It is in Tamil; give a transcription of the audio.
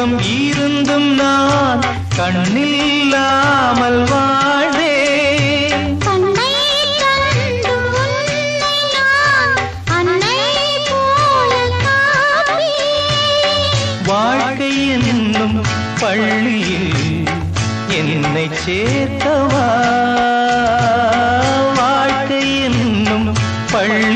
தெய்வம் இருந்தும் நான் கண்ணில்லாமல் வாழ்வேன். கண்ணை கண்டு உன்னை நான் அன்னை போல காப்பேன். வாழ்க்கை என்னும் பள்ளியில் என்னை சேர்த்தவா, வாழ்க்கை என்னும் பள்ளி